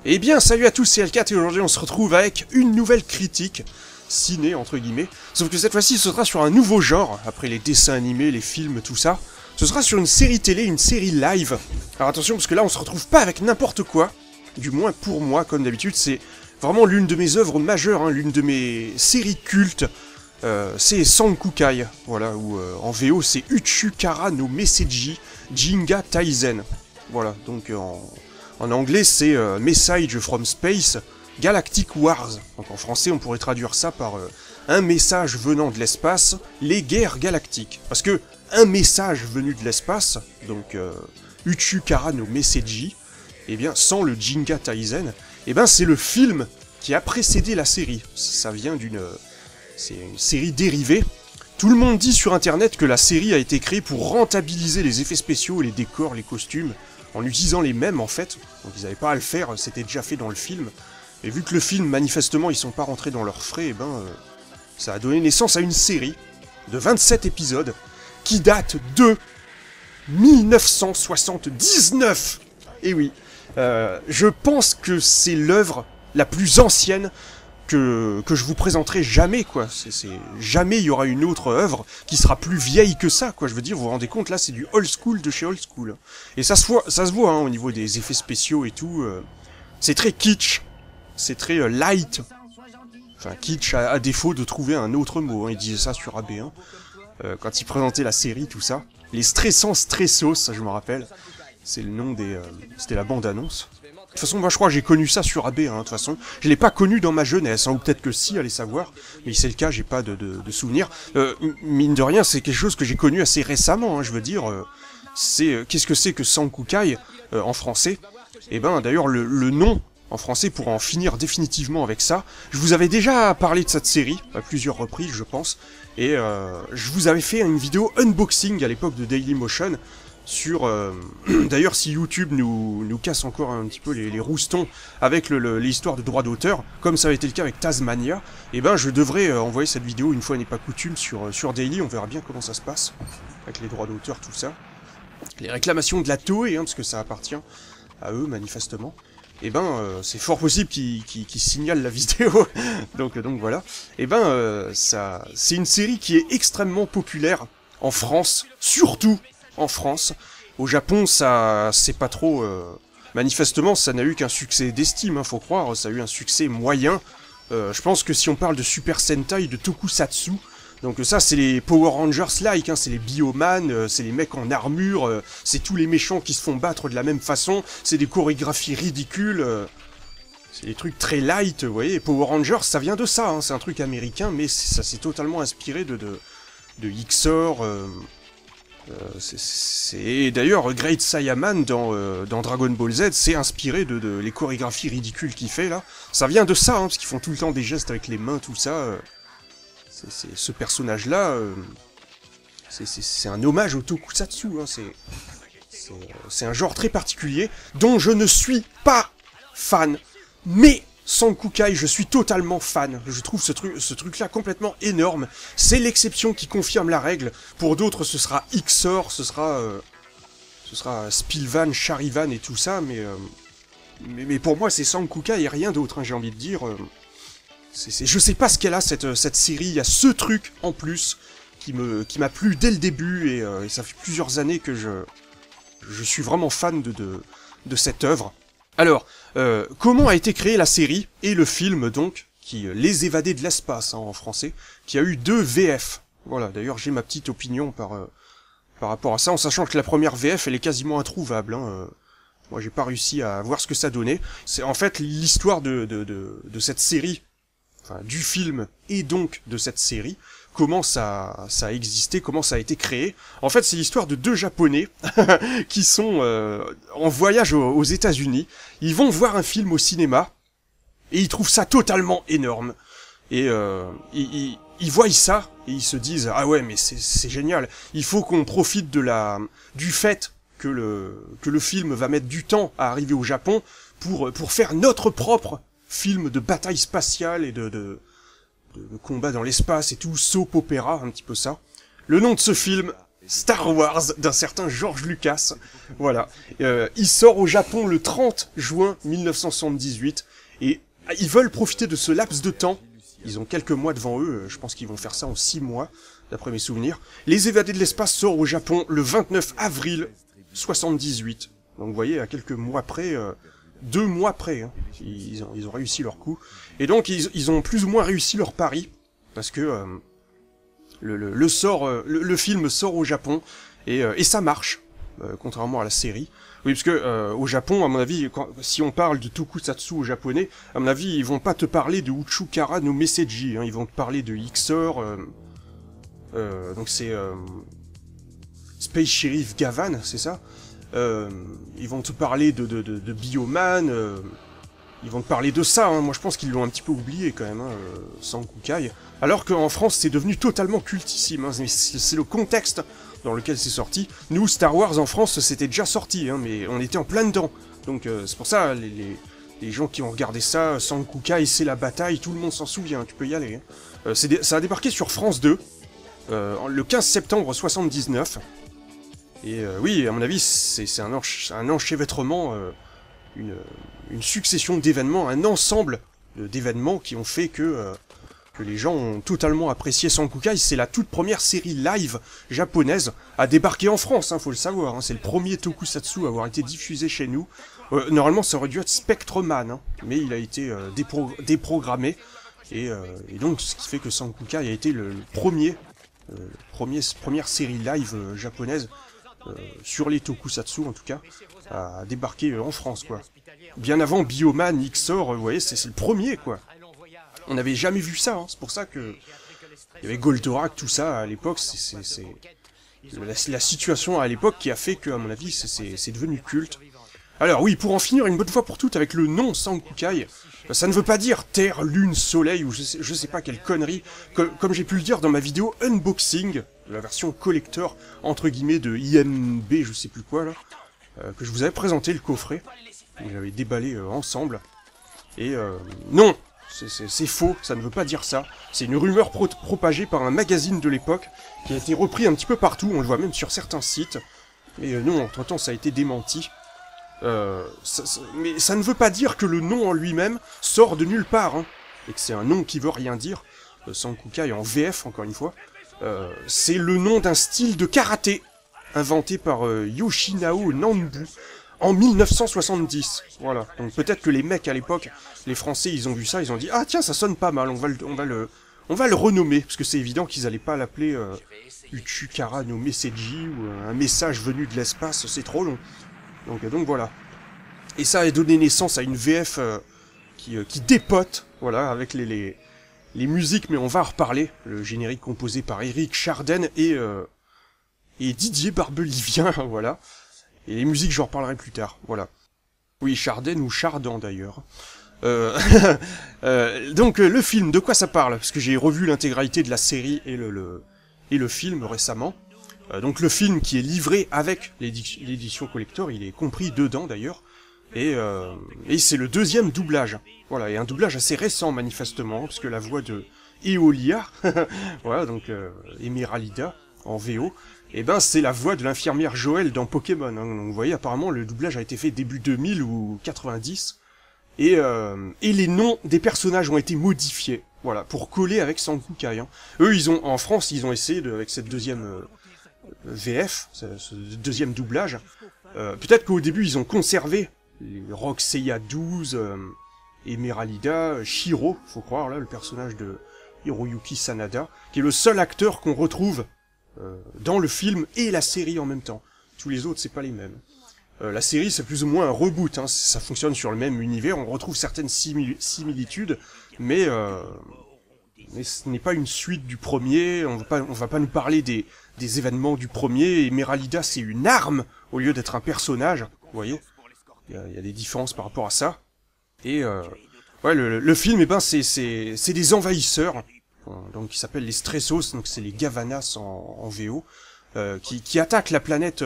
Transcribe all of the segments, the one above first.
Eh bien, salut à tous, c'est L4 et aujourd'hui on se retrouve avec une nouvelle critique, ciné entre guillemets, sauf que cette fois-ci ce sera sur un nouveau genre, après les dessins animés, les films, tout ça. Ce sera sur une série télé, une série live. Alors attention, parce que là on se retrouve pas avec n'importe quoi, du moins pour moi, comme d'habitude, c'est vraiment l'une de mes œuvres majeures, hein, l'une de mes séries cultes. C'est Sankukai, voilà, ou en VO c'est Uchukara no Meseji Jinga Taizen. Voilà, donc en anglais c'est Message from Space Galactic Wars. Donc en français on pourrait traduire ça par un message venant de l'espace, les guerres galactiques. Parce que un message venu de l'espace, donc Uchukara no Meseji, et bien sans le Jinga Taizen, et bien c'est le film qui a précédé la série. Ça vient c'est une série dérivée. Tout le monde dit sur internet que la série a été créée pour rentabiliser les effets spéciaux, les décors, les costumes, en utilisant les mêmes en fait. Donc ils n'avaient pas à le faire, c'était déjà fait dans le film. Et vu que le film, manifestement, ils sont pas rentrés dans leurs frais, et ben ça a donné naissance à une série de 27 épisodes qui date de 1979. Et oui, je pense que c'est l'œuvre la plus ancienne que je vous présenterai jamais, quoi. Jamais il y aura une autre œuvre qui sera plus vieille que ça, quoi. Je veux dire, vous vous rendez compte, là, c'est du old school de chez old school. Et ça se voit hein, au niveau des effets spéciaux et tout. C'est très kitsch. C'est très light. Enfin, kitsch à défaut de trouver un autre mot. Hein. Il disait ça sur AB1. Quand il présentait la série, tout ça. Les stressants stressos, ça je me rappelle. C'est le nom des... C'était la bande-annonce. De toute façon, moi je crois que j'ai connu ça sur AB, hein, de toute façon. Je l'ai pas connu dans ma jeunesse, hein, ou peut-être que si, allez savoir. Mais c'est le cas, j'ai pas de souvenirs. Mine de rien, c'est quelque chose que j'ai connu assez récemment, hein, je veux dire. Qu'est-ce que c'est que Sankukai en français? Et ben d'ailleurs, le nom en français, pour en finir définitivement avec ça, je vous avais déjà parlé de cette série, à plusieurs reprises, je pense. Et je vous avais fait une vidéo unboxing à l'époque de Dailymotion, sur... D'ailleurs, si YouTube nous casse encore un petit peu les roustons avec l'histoire de droits d'auteur, comme ça avait été le cas avec Tasmania, eh ben je devrais envoyer cette vidéo, une fois n'est pas coutume, sur Daily, on verra bien comment ça se passe, avec les droits d'auteur, tout ça. Les réclamations de la Toei, hein, parce que ça appartient à eux, manifestement. Eh ben, c'est fort possible qu'ils signalent la vidéo, donc voilà. Eh ben, c'est une série qui est extrêmement populaire en France, surtout en France. Au Japon, ça, c'est pas trop... Manifestement, ça n'a eu qu'un succès d'estime, hein, faut croire. Ça a eu un succès moyen. Je pense que si on parle de Super Sentai, de Tokusatsu, donc ça, c'est les Power Rangers-like, hein, c'est les Bioman, c'est les mecs en armure, c'est tous les méchants qui se font battre de la même façon, c'est des chorégraphies ridicules, c'est des trucs très light, vous voyez. Power Rangers, ça vient de ça, hein, c'est un truc américain, mais ça s'est totalement inspiré de XOR... Et d'ailleurs, Great Saiyaman dans Dragon Ball Z s'est inspiré de les chorégraphies ridicules qu'il fait là. Ça vient de ça, hein, parce qu'ils font tout le temps des gestes avec les mains, tout ça. Ce personnage-là, c'est un hommage au Tokusatsu. Hein, c'est un genre très particulier dont je ne suis pas fan, mais Sankukai, je suis totalement fan. Je trouve ce truc-là complètement énorme. C'est l'exception qui confirme la règle. Pour d'autres, ce sera XOR, ce sera Spilvan, Charivan et tout ça, mais pour moi, c'est Sankukai et rien d'autre, hein, j'ai envie de dire. Je sais pas ce qu'elle a, cette série. Il y a ce truc, en plus, qui m'a plu dès le début, et ça fait plusieurs années que je suis vraiment fan de cette œuvre. Alors, comment a été créée la série et le film, donc, qui Les Évadés de l'espace, hein, en français, qui a eu 2 VF. Voilà, d'ailleurs, j'ai ma petite opinion par rapport à ça, en sachant que la première VF, elle est quasiment introuvable. Hein, moi, j'ai pas réussi à voir ce que ça donnait. C'est en fait l'histoire de cette série, enfin, du film, et donc de cette série, comment ça a existé, comment ça a été créé. En fait, c'est l'histoire de 2 Japonais qui sont en voyage aux États-Unis. Ils vont voir un film au cinéma et ils trouvent ça totalement énorme. Et ils voient ça et ils se disent ah ouais mais c'est génial. Il faut qu'on profite du fait que le film va mettre du temps à arriver au Japon pour faire notre propre film de bataille spatiale et de combat dans l'espace et tout, soap opéra, un petit peu ça. Le nom de ce film Star Wars d'un certain George Lucas. Voilà. Il sort au Japon le 30 juin 1978 et ils veulent profiter de ce laps de temps. Ils ont quelques mois devant eux, je pense qu'ils vont faire ça en 6 mois, d'après mes souvenirs. Les Évadés de l'espace sort au Japon le 29 avril 78. Donc vous voyez, à quelques mois près, 2 mois près, hein, ils ont réussi leur coup. Et donc ils ont plus ou moins réussi leur pari, parce que le film sort au Japon, et ça marche, contrairement à la série. Oui, parce que au Japon, à mon avis, si on parle de tokusatsu au japonais, à mon avis, ils vont pas te parler de Uchukara no Meseji, hein, ils vont te parler de Ixor, donc c'est Space Sheriff Gavan, c'est ça. Ils vont te parler de Bioman, ils vont te parler de ça, hein. Moi je pense qu'ils l'ont un petit peu oublié quand même, hein, Sankukai. Alors qu'en France c'est devenu totalement cultissime, hein. C'est le contexte dans lequel c'est sorti. Nous, Star Wars en France, c'était déjà sorti, hein, mais on était en plein dedans. Donc c'est pour ça, les gens qui ont regardé ça, Sankukai, c'est la bataille, tout le monde s'en souvient, tu peux y aller. Hein. Ça a débarqué sur France 2, le 15 septembre 79. Et oui, à mon avis, c'est un enchevêtrement, une succession d'événements, un ensemble d'événements qui ont fait que les gens ont totalement apprécié Sankukai. C'est la toute première série live japonaise à débarquer en France, hein, faut le savoir. Hein. C'est le premier tokusatsu à avoir été diffusé chez nous. Normalement, ça aurait dû être Spectreman, hein, mais il a été déprogrammé. Et donc, ce qui fait que Sankukai a été le première série live japonaise, sur les tokusatsu en tout cas, à débarquer en France, quoi. Bien avant Bioman, Ixor, vous voyez, c'est le premier, quoi. On n'avait jamais vu ça, hein. C'est pour ça que il y avait Goldorak, tout ça, à l'époque, c'est la situation à l'époque qui a fait que, à mon avis, c'est devenu culte. Alors oui, pour en finir une bonne fois pour toutes avec le nom Sankukai, ça ne veut pas dire Terre, Lune, Soleil, ou je sais pas quelle connerie, comme j'ai pu le dire dans ma vidéo Unboxing, la version collector, entre guillemets, de IMB, je sais plus quoi, là, que je vous avais présenté, le coffret, que j'avais déballé ensemble, et non, c'est faux, ça ne veut pas dire ça, c'est une rumeur propagée par un magazine de l'époque, qui a été repris un petit peu partout, on le voit même sur certains sites, mais non, entre-temps ça a été démenti. Mais ça ne veut pas dire que le nom en lui-même sort de nulle part, hein, et que c'est un nom qui veut rien dire. Sankukai en VF, encore une fois, c'est le nom d'un style de karaté inventé par Yoshinao Nambu en 1970. Voilà. Donc peut-être que les mecs à l'époque, les Français, ils ont vu ça, ils ont dit ah tiens, ça sonne pas mal, on va le renommer, parce que c'est évident qu'ils allaient pas l'appeler Uchukara no Meseji ou un message venu de l'espace, c'est trop long. Donc voilà. Et ça a donné naissance à une VF qui dépote, voilà, avec les musiques, mais on va en reparler. Le générique composé par Eric Charden et Didier Barbelivien, voilà. Et les musiques, j'en reparlerai plus tard, voilà. Oui, Charden ou Chardan d'ailleurs. Donc le film, de quoi ça parle? Parce que j'ai revu l'intégralité de la série et le film récemment. Donc le film qui est livré avec l'édition collector, il est compris dedans d'ailleurs, et c'est le deuxième doublage. Voilà, et un doublage assez récent manifestement, parce que la voix de Eolia, voilà, donc Emeralida en VO, et ben c'est la voix de l'infirmière Joël dans Pokémon. Hein. Donc vous voyez, apparemment le doublage a été fait début 2000 ou 90, et les noms des personnages ont été modifiés, voilà, pour coller avec Sankukai. Hein. Eux, en France, ils ont essayé avec cette deuxième VF, ce deuxième doublage. Peut-être qu'au début ils ont conservé les Roxeya 12, Emeralida, Shiro, faut croire là, le personnage de Hiroyuki Sanada, qui est le seul acteur qu'on retrouve dans le film et la série en même temps. Tous les autres c'est pas les mêmes. La série c'est plus ou moins un reboot, hein. Ça fonctionne sur le même univers, on retrouve certaines similitudes, mais ce n'est pas une suite du premier, on va pas nous parler des événements du premier. Emeralida c'est une arme au lieu d'être un personnage, vous voyez, il y a des différences par rapport à ça. Et ouais, le film, eh ben c'est des envahisseurs, donc qui s'appellent les Stressos, donc c'est les Gavanas en VO, qui attaquent la planète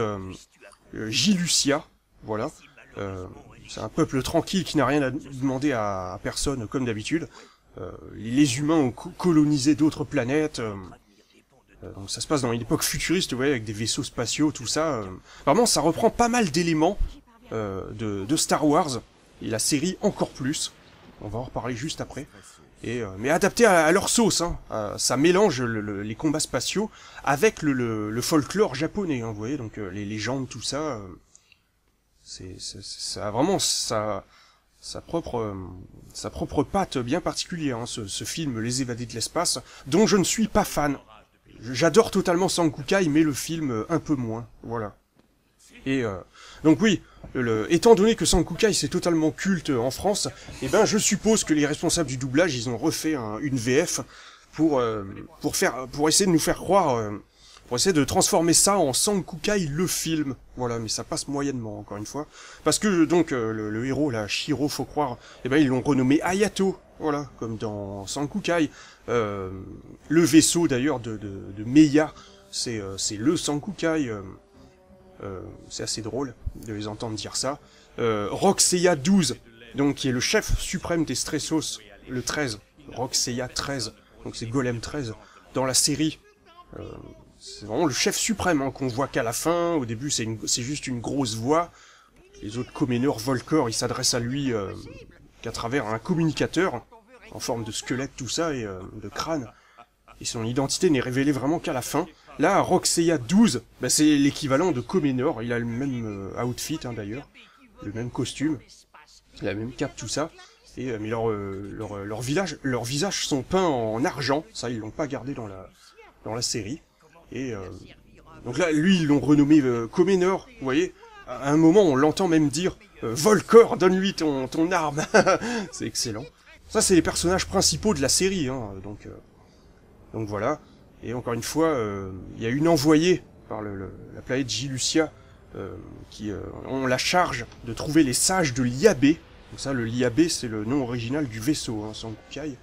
Gilucia, voilà. C'est un peuple tranquille qui n'a rien à demander à personne comme d'habitude. Les humains ont colonisé d'autres planètes. Donc ça se passe dans une époque futuriste, vous voyez, avec des vaisseaux spatiaux, tout ça. Vraiment, ça reprend pas mal d'éléments de Star Wars, et la série encore plus. On va en reparler juste après. Mais adapté à leur sauce, hein. Ça mélange les combats spatiaux avec le folklore japonais, hein, vous voyez, donc les légendes, tout ça. Ça a vraiment sa propre patte bien particulière, hein, ce film Les Évadés de l'espace, dont je ne suis pas fan. J'adore totalement Sankukai, mais le film un peu moins, voilà. Et donc oui, étant donné que Sankukai c'est totalement culte en France, eh ben je suppose que les responsables du doublage ils ont refait une VF pour essayer de nous faire croire, pour essayer de transformer ça en Sankukai le film. Voilà, mais ça passe moyennement encore une fois, parce que donc le héros là, Shiro, faut croire, eh ben ils l'ont renommé Hayato, voilà, comme dans Sankukai. Le vaisseau d'ailleurs de Meiya, c'est le Sankukai. C'est assez drôle de les entendre dire ça. Roxeya 12, donc qui est le chef suprême des Stressos, le 13, Roxeya 13, donc c'est Golem 13, dans la série. C'est vraiment le chef suprême, hein, qu'on voit qu'à la fin. Au début c'est juste une grosse voix. Les autres Comenors, Volcor, ils s'adressent à lui qu'à travers un communicateur, en forme de squelette, tout ça, et de crâne. Et son identité n'est révélée vraiment qu'à la fin. Là, Roxeya 12, bah, c'est l'équivalent de Comenor, il a le même outfit, hein, d'ailleurs, le même costume, la même cape, tout ça, et mais leurs visages sont peints en argent, ça ils l'ont pas gardé dans la série, et donc là, lui, ils l'ont renommé Comenor, vous voyez, à un moment, on l'entend même dire « Volcor, donne-lui ton arme !» C'est excellent. Ça, c'est les personnages principaux de la série, hein, donc voilà. Et encore une fois, il y a une envoyée par la planète J-Lucia qui ont la charge de trouver les sages de l'Iabé. Donc ça, le l'Iabé, c'est le nom original du vaisseau, hein, Sankukai.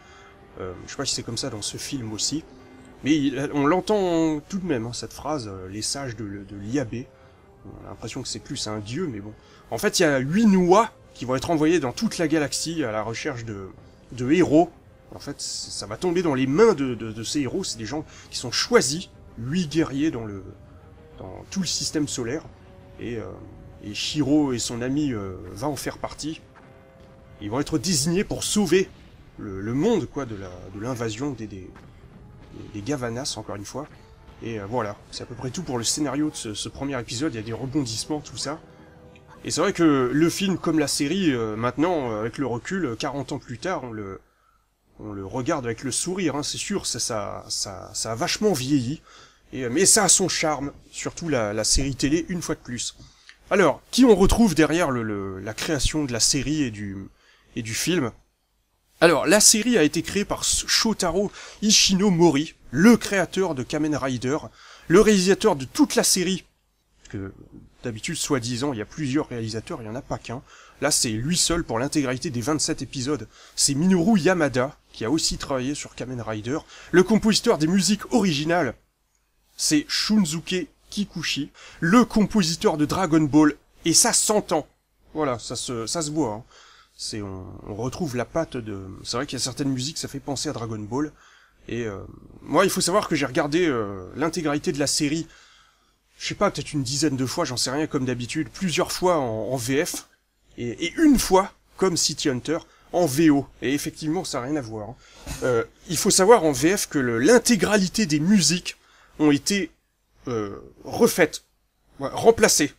Je sais pas si c'est comme ça dans ce film aussi. Mais on l'entend tout de même, hein, cette phrase, les sages de l'Iabé. On a l'impression que c'est plus un dieu, mais bon. En fait, il y a 8 Noix qui vont être envoyés dans toute la galaxie à la recherche de héros. En fait, ça va tomber dans les mains de ces héros, c'est des gens qui sont choisis, 8 guerriers dans tout le système solaire, et Shiro et son ami vont en faire partie. Ils vont être désignés pour sauver le monde, quoi, de l'invasion des Gavanas, encore une fois. Et voilà, c'est à peu près tout pour le scénario de ce premier épisode, il y a des rebondissements, tout ça. Et c'est vrai que le film, comme la série, maintenant, avec le recul, 40 ans plus tard, on le regarde avec le sourire, hein, c'est sûr, ça a vachement vieilli, mais ça a son charme, surtout la série télé, une fois de plus. Alors, qui on retrouve derrière la création de la série et du film? Alors, la série a été créée par Shotaro Ishinomori, le créateur de Kamen Rider, le réalisateur de toute la série, parce que d'habitude, soi-disant, il y a plusieurs réalisateurs, il n'y en a pas qu'un. Là, c'est lui seul pour l'intégralité des 27 épisodes. C'est Minoru Yamada, qui a aussi travaillé sur Kamen Rider. Le compositeur des musiques originales, c'est Shunsuke Kikuchi, le compositeur de Dragon Ball, et ça s'entend. Voilà, ça se voit, hein. On retrouve la patte de... C'est vrai qu'il y a certaines musiques, ça fait penser à Dragon Ball. Et moi, il faut savoir que j'ai regardé l'intégralité de la série, je sais pas, peut-être une dizaine de fois, j'en sais rien, comme d'habitude, plusieurs fois en VF, et une fois, comme City Hunter, en VO. Et effectivement, ça n'a rien à voir, hein. Il faut savoir en VF que l'intégralité des musiques ont été refaites, ouais, remplacées.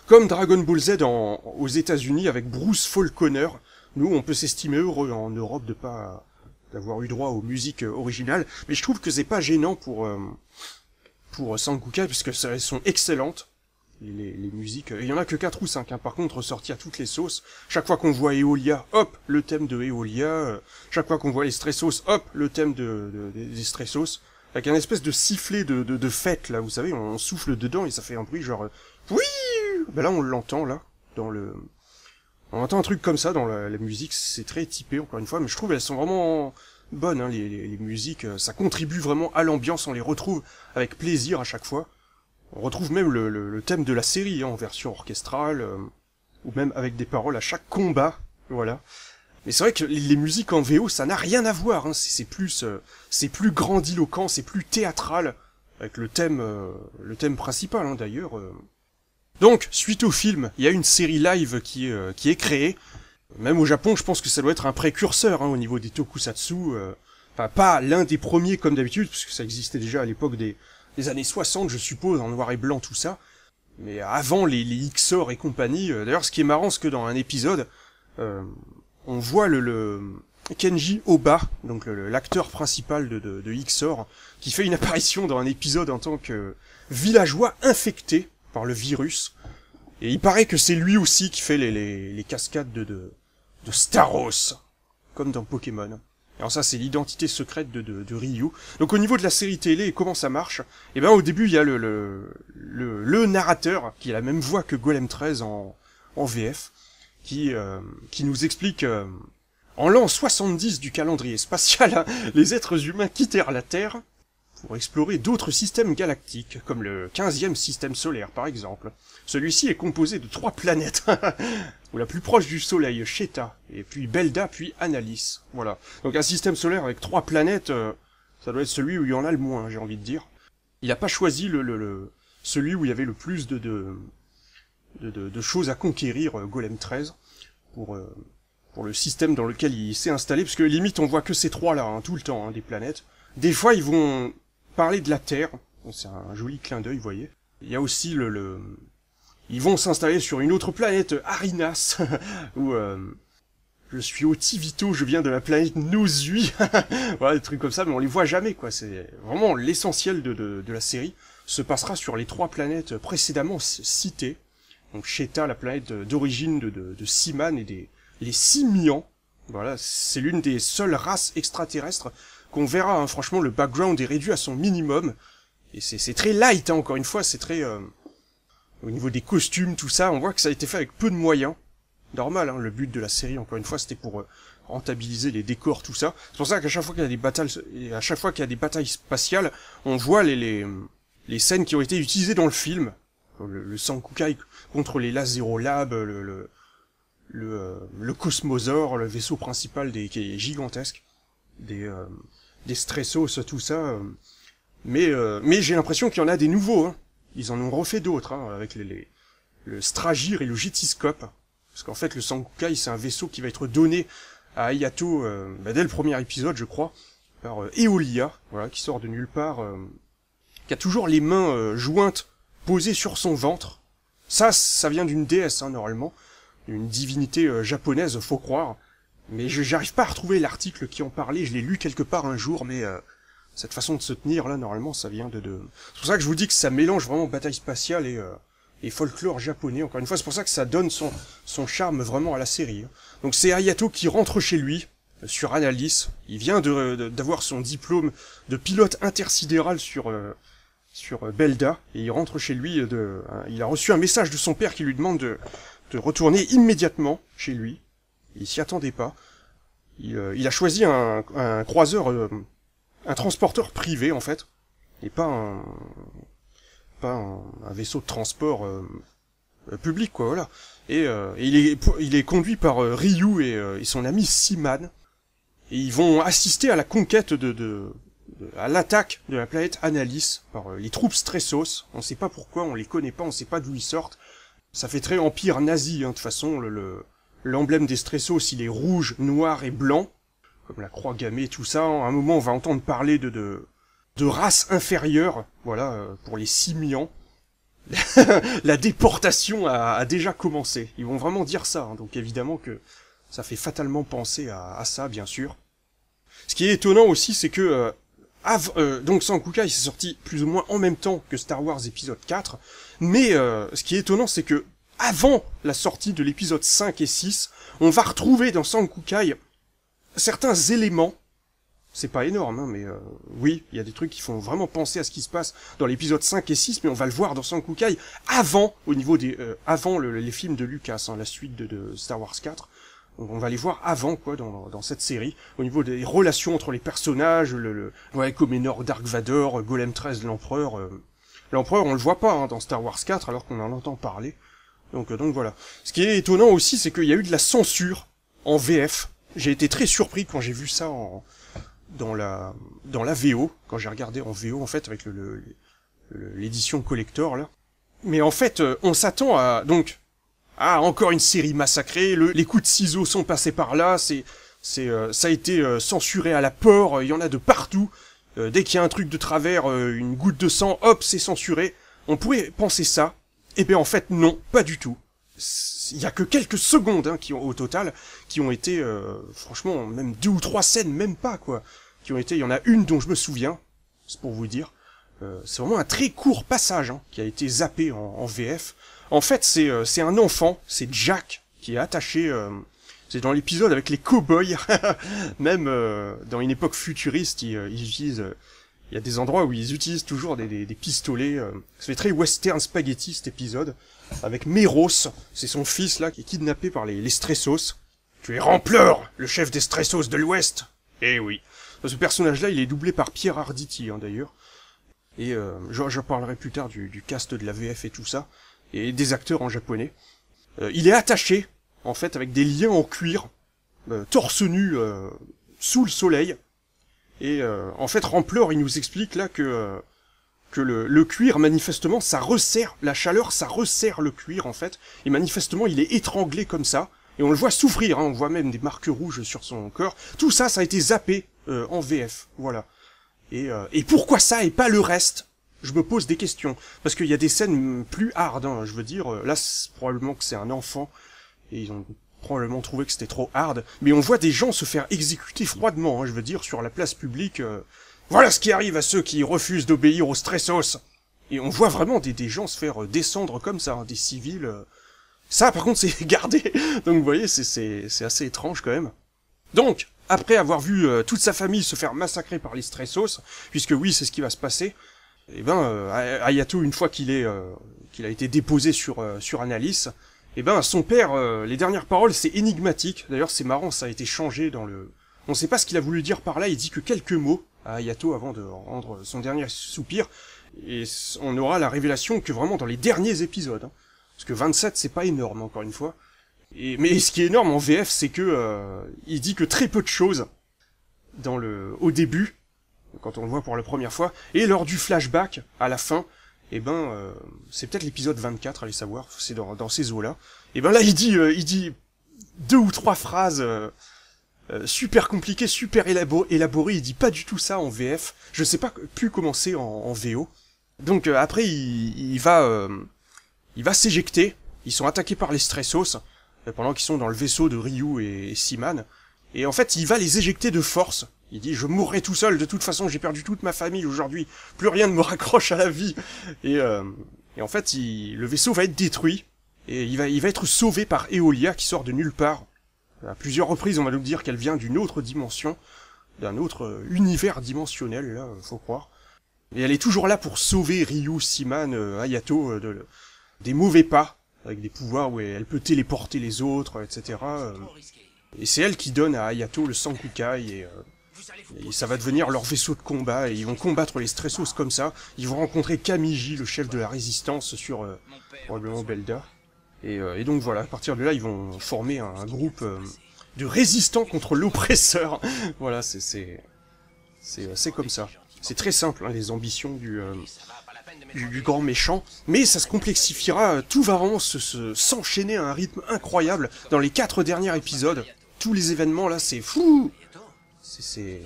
Comme Dragon Ball Z aux États-Unis avec Bruce Faulconer, nous on peut s'estimer heureux en Europe de pas d'avoir eu droit aux musiques originales, mais je trouve que c'est pas gênant pour Sankukai parce que elles sont excellentes. Les musiques, il y en a que 4 ou 5, hein, par contre sorties à toutes les sauces. Chaque fois qu'on voit Eolia, hop, le thème de Eolia. Chaque fois qu'on voit les Stressos, hop, le thème des Stressos. Avec un espèce de sifflet de fête, là, vous savez, on souffle dedans et ça fait un bruit genre... Oui. Ben là, on l'entend, là, on entend un truc comme ça dans la musique, c'est très typé, encore une fois, mais je trouve qu'elles sont vraiment bonnes, hein, les musiques, ça contribue vraiment à l'ambiance, on les retrouve avec plaisir à chaque fois. On retrouve même le thème de la série, hein, en version orchestrale, ou même avec des paroles à chaque combat, voilà. Mais c'est vrai que les musiques en VO, ça n'a rien à voir, hein. C'est plus grandiloquent, c'est plus théâtral, avec le thème principal, hein, d'ailleurs. Donc, suite au film, il y a une série live qui est créée. Même au Japon, je pense que ça doit être un précurseur, hein, au niveau des tokusatsu. Enfin, pas l'un des premiers comme d'habitude, parce que ça existait déjà à l'époque des années 60, je suppose, en noir et blanc, tout ça. Mais avant les XOR et compagnie, d'ailleurs, ce qui est marrant, c'est que dans un épisode, on voit le Kenji Oba, donc l'acteur principal de XOR, qui fait une apparition dans un épisode en tant que villageois infecté par le virus. Et il paraît que c'est lui aussi qui fait les cascades de Staros, comme dans Pokémon. Alors ça, c'est l'identité secrète de Ryu. Donc au niveau de la série télé et comment ça marche, eh ben au début il y a le narrateur qui a la même voix que Golem 13 en VF, qui nous explique en l'an 70 du calendrier spatial, hein, les êtres humains quittèrent la Terre pour explorer d'autres systèmes galactiques, comme le 15e système solaire par exemple. Celui-ci est composé de 3 planètes, ou la plus proche du Soleil, Sheta, et puis Belda, puis Analis. Voilà. Donc un système solaire avec 3 planètes, ça doit être celui où il y en a le moins, j'ai envie de dire. Il n'a pas choisi celui où il y avait le plus de choses à conquérir, Golem 13, pour le système dans lequel il s'est installé, parce que limite on voit que ces 3 là, hein, tout le temps, hein, des planètes. Des fois ils vont parler de la Terre, bon, c'est un joli clin d'œil, vous voyez. Il y a aussi ils vont s'installer sur une autre planète, Arinas, où je suis Otivito, je viens de la planète Nozui, voilà, des trucs comme ça, mais on les voit jamais, quoi. C'est vraiment l'essentiel de la série se passera sur les 3 planètes précédemment citées. Donc Sheta, la planète d'origine de Seaman et les Simians. Voilà, c'est l'une des seules races extraterrestres qu'on verra, hein. Franchement, le background est réduit à son minimum. Et c'est très light, hein, encore une fois, c'est très... au niveau des costumes, tout ça, on voit que ça a été fait avec peu de moyens. Normal, hein, le but de la série, encore une fois, c'était pour rentabiliser les décors, tout ça. C'est pour ça qu'à chaque fois qu'il y a des batailles, spatiales, on voit les scènes qui ont été utilisées dans le film. Le Sankukai contre les Lazero Lab, le Cosmosaur, le vaisseau principal qui est gigantesque, des Stressos, tout ça. Mais j'ai l'impression qu'il y en a des nouveaux, hein. Ils en ont refait d'autres, hein, avec le Stragir et le Getiscope. Parce qu'en fait, le Sankukai, c'est un vaisseau qui va être donné à Hayato dès le premier épisode, je crois, par Eolia, voilà, qui sort de nulle part, qui a toujours les mains jointes, posées sur son ventre. Ça vient d'une déesse, hein, normalement, une divinité japonaise, faut croire. Mais j'arrive pas à retrouver l'article qui en parlait, je l'ai lu quelque part un jour, mais cette façon de se tenir, là, normalement, ça vient de... C'est pour ça que je vous dis que ça mélange vraiment bataille spatiale et folklore japonais. Encore une fois, c'est pour ça que ça donne son charme vraiment à la série. Donc c'est Hayato qui rentre chez lui, sur Analis. Il vient d'avoir son diplôme de pilote intersidéral sur Belda, et il rentre chez lui, il a reçu un message de son père qui lui demande de retourner immédiatement chez lui. Il s'y attendait pas. Il a choisi un croiseur, un transporteur privé en fait, et pas un vaisseau de transport public, quoi, voilà. Et il est conduit par Ryu et son ami Seaman, et ils vont assister à la conquête à l'attaque de la planète Analis par les troupes Stressos. On sait pas pourquoi, on les connaît pas, on sait pas d'où ils sortent. Ça fait très empire nazi, hein, de toute façon, l'emblème des Stressos, il est rouge, noir et blanc, comme la croix gammée, tout ça. À un moment, on va entendre parler de race inférieure, voilà, pour les Simians. La déportation a déjà commencé. Ils vont vraiment dire ça, hein, donc évidemment que ça fait fatalement penser à ça, bien sûr. Ce qui est étonnant aussi, c'est que donc Sankukai s'est sorti plus ou moins en même temps que Star Wars épisode 4, mais ce qui est étonnant, c'est que avant la sortie de l'épisode 5 et 6, on va retrouver dans Sankukai certains éléments. C'est pas énorme, hein, mais oui, il y a des trucs qui font vraiment penser à ce qui se passe dans l'épisode 5 et 6, mais on va le voir dans Sankukai avant, au niveau avant les films de Lucas, hein, la suite de Star Wars 4. Donc on va les voir avant, quoi, dans cette série, au niveau des relations entre les personnages, Comenor, Dark Vador, Golem 13, l'Empereur. L'Empereur, on le voit pas, hein, dans Star Wars 4, alors qu'on en entend parler. Donc voilà. Ce qui est étonnant aussi, c'est qu'il y a eu de la censure en VF J'ai été très surpris quand j'ai vu ça dans la VO, quand j'ai regardé en VO en fait avec l'édition collector là. Mais en fait, on s'attend à donc encore une série massacrée. Les coups de ciseaux sont passés par là. Ça a été censuré à la porte. Il y en a de partout. Dès qu'il y a un truc de travers, une goutte de sang, hop, c'est censuré. On pourrait penser ça. Eh bien en fait non, pas du tout. Il y a que quelques secondes au total qui ont été franchement même 2 ou 3 scènes, même pas quoi, qui ont été. Il y en a une dont je me souviens, c'est pour vous dire. C'est vraiment un très court passage qui a été zappé en VF. En fait, c'est un enfant, c'est Jack qui est attaché. C'est dans l'épisode avec les cow-boys. Même dans une époque futuriste, ils utilisent. Il y a des endroits où ils utilisent toujours des pistolets. Ça fait très western spaghetti cet épisode. Avec Meros, c'est son fils là qui est kidnappé par les Stressos. Tu es Rampleur, le chef des Stressos de l'Ouest. Eh oui. Ce personnage-là, il est doublé par Pierre Arditi d'ailleurs. Et je parlerai plus tard du cast de la VF et tout ça. Et des acteurs en japonais. Il est attaché, en fait, avec des liens en cuir, torse nu, sous le soleil. Et en fait, Rampleur, il nous explique là que le cuir, manifestement, ça resserre, la chaleur, ça resserre le cuir, en fait. Et manifestement, il est étranglé comme ça. Et on le voit souffrir, on voit même des marques rouges sur son corps. Tout ça, ça a été zappé en VF, voilà. Et pourquoi ça et pas le reste? Je me pose des questions. Parce qu'il y a des scènes plus hard, je veux dire. Là, probablement que c'est un enfant. Et ils ont probablement trouvé que c'était trop hard. Mais on voit des gens se faire exécuter froidement, je veux dire, sur la place publique. Voilà ce qui arrive à ceux qui refusent d'obéir aux Stressos. Et on voit vraiment des gens se faire descendre comme ça, des civils. Ça, par contre, c'est gardé. Donc, vous voyez, c'est assez étrange quand même. Donc, après avoir vu toute sa famille se faire massacrer par les Stressos, puisque oui, c'est ce qui va se passer, eh ben, Hayato, une fois qu'il a été déposé sur Analyse, eh ben, son père, les dernières paroles, c'est énigmatique. D'ailleurs, c'est marrant, ça a été changé dans le... On sait pas ce qu'il a voulu dire par là, il dit que quelques mots à Hayato avant de rendre son dernier soupir, et on aura la révélation que vraiment dans les derniers épisodes, parce que 27, c'est pas énorme, encore une fois. Mais ce qui est énorme en VF, c'est que il dit que très peu de choses au début, quand on le voit pour la première fois, et lors du flashback, à la fin, eh ben, c'est peut-être l'épisode 24, allez savoir, c'est dans ces eaux-là. Et ben là, il dit 2 ou 3 phrases super compliquées, super élaborées, il dit pas du tout ça en VF. Je sais pas plus comment c'est en VO. Donc après, il va s'éjecter. Ils sont attaqués par les Stressos pendant qu'ils sont dans le vaisseau de Ryu et Seaman. Et en fait, il va les éjecter de force. Il dit, je mourrai tout seul, de toute façon, j'ai perdu toute ma famille aujourd'hui, plus rien ne me raccroche à la vie. Et en fait, le vaisseau va être détruit, et il va être sauvé par Eolia, qui sort de nulle part. À plusieurs reprises, on va nous dire qu'elle vient d'une autre dimension, d'un autre univers dimensionnel, là, faut croire. Et elle est toujours là pour sauver Ryu, Seaman, Hayato, des mauvais pas, avec des pouvoirs où elle peut téléporter les autres, etc. Et c'est elle qui donne à Hayato le Sankukai, et ça va devenir leur vaisseau de combat, et ils vont combattre les Stressos comme ça. Ils vont rencontrer Kamiji, le chef de la résistance, sur probablement Belda. Et donc voilà, à partir de là, ils vont former un groupe de résistants contre l'oppresseur. Voilà, c'est comme ça. C'est très simple, les ambitions du grand méchant, mais ça se complexifiera, tout va vraiment s'enchaîner à un rythme incroyable dans les 4 derniers épisodes. Tous les événements là, c'est fou. C'est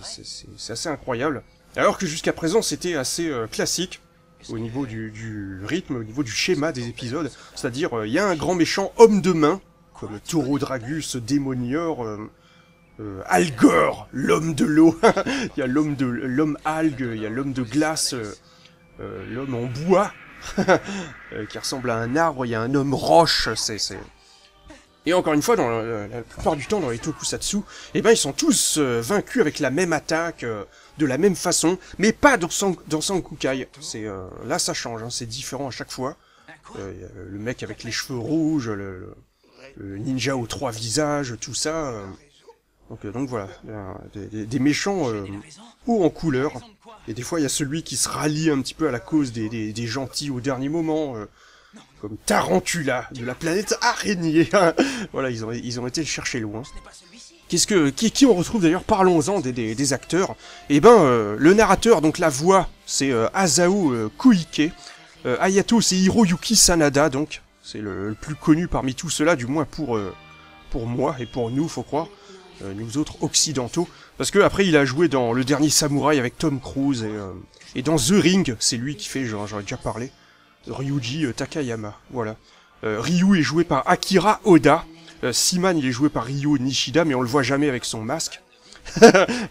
assez incroyable. Alors que jusqu'à présent, c'était assez classique au niveau du rythme, au niveau du schéma des épisodes. C'est-à-dire, il y a un grand méchant homme de main, comme Taureau Dragus, Démonior, Algor, l'homme de l'eau. Il y a l'homme algue, il y a l'homme de glace, l'homme en bois, qui ressemble à un arbre, il y a un homme roche, Et encore une fois, la plupart du temps, dans les tokusatsu, eh ben, ils sont tous vaincus avec la même attaque, de la même façon, mais pas dans Sankukai. Là, ça change, c'est différent à chaque fois. Le mec avec les cheveux rouges, le ninja aux 3 visages, tout ça. Donc voilà, des méchants hauts en couleur. Et des fois, il y a celui qui se rallie un petit peu à la cause des gentils au dernier moment, comme Tarantula, de la planète araignée. Voilà, ils ont été le chercher loin. Qui on retrouve d'ailleurs, parlons-en des acteurs. Et ben, le narrateur, donc la voix, c'est Asao Koike. Hayato, c'est Hiroyuki Sanada, donc. C'est le plus connu parmi tous ceux-là, du moins pour moi et pour nous, faut croire. Nous autres occidentaux. Parce que après il a joué dans Le Dernier Samouraï avec Tom Cruise, et dans The Ring, c'est lui qui fait, j'en ai déjà parlé, Ryuji Takayama, voilà. Ryu est joué par Akira Oda. Seaman, il est joué par Ryo Nishida, mais on le voit jamais avec son masque.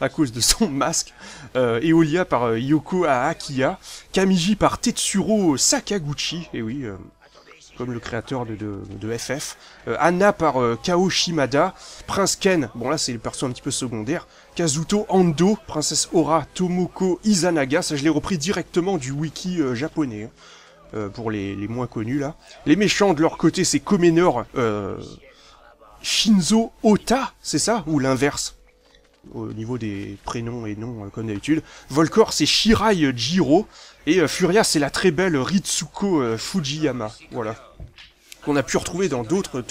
À cause de son masque. Eolia par Yoko Aakiya. Kamiji par Tetsuro Sakaguchi. Et oui, comme le créateur de FF. Anna par Kao Shimada. Prince Ken, bon là c'est le perso un petit peu secondaire. Kazuto Ando. Princesse Ora Tomoko Izanaga. Ça je l'ai repris directement du wiki japonais. Pour les moins connus là. Les méchants de leur côté c'est Comenor. Shinzo Ota, c'est ça? Ou l'inverse? Au niveau des prénoms et noms, comme d'habitude. Volcor, c'est Shirai Jiro. Et Furia, c'est la très belle Ritsuko Fujiyama. Voilà. Qu'on a pu retrouver dans d'autres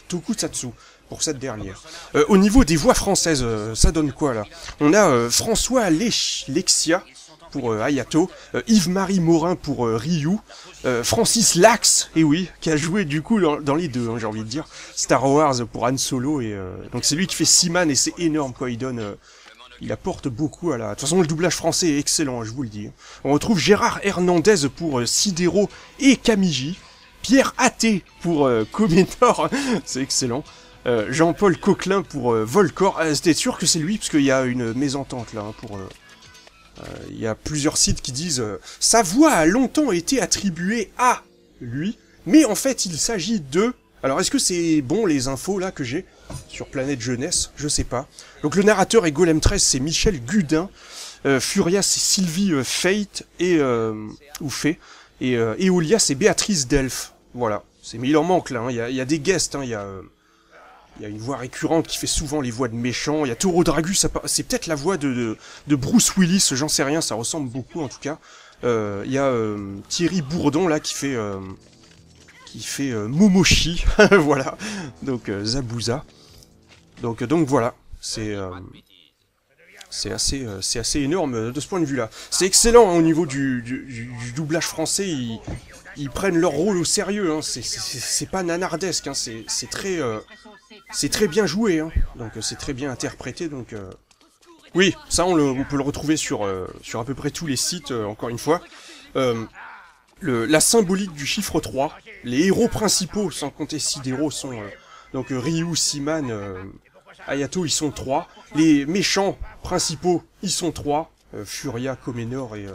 tokusatsu, pour cette dernière. Au niveau des voix françaises, ça donne quoi, là? On a François Lexia pour Hayato, Yves-Marie Morin pour Ryu, Francis Lax, et oui, qui a joué du coup dans les deux, hein, j'ai envie de dire, Star Wars pour Han Solo, et donc c'est lui qui fait Seaman, et c'est énorme quoi, il apporte beaucoup à la... De toute façon le doublage français est excellent, je vous le dis. On retrouve Gérard Hernandez pour Sidero et Kamiji, Pierre Athé pour Comenor, c'est excellent, Jean-Paul Coquelin pour Volcor, c'était sûr que c'est lui, parce qu'il y a une mésentente là, hein, pour... Il y a plusieurs sites qui disent sa voix a longtemps été attribuée à lui, mais en fait il s'agit de... Alors est-ce que c'est bon les infos là que j'ai sur Planète Jeunesse? Je sais pas. Donc le narrateur et Golem 13 c'est Michel Gudin, Furia c'est Sylvie Fate et ou Fée, et Eolia c'est Béatrice Delphes. Voilà. Mais il en manque là, hein. Il y a des guests, hein. Il y a une voix récurrente qui fait souvent les voix de méchants. Il y a Toro Dragus, c'est peut-être la voix de Bruce Willis, j'en sais rien, ça ressemble beaucoup en tout cas. Il y a Thierry Bourdon là qui fait Momoshi, voilà. Donc Zabuza. Donc voilà, c'est assez énorme de ce point de vue là. C'est excellent hein, au niveau du doublage français. Ils prennent leur rôle au sérieux, hein. C'est pas nanardesque, hein. C'est très bien joué, hein. Donc c'est très bien interprété, donc... Oui, ça on peut le retrouver sur à peu près tous les sites, encore une fois. La symbolique du chiffre 3, les héros principaux, sans compter Sidero, sont... donc Ryu, Seaman, Hayato, ils sont 3. Les méchants principaux, ils sont 3. Furia, Comenor et...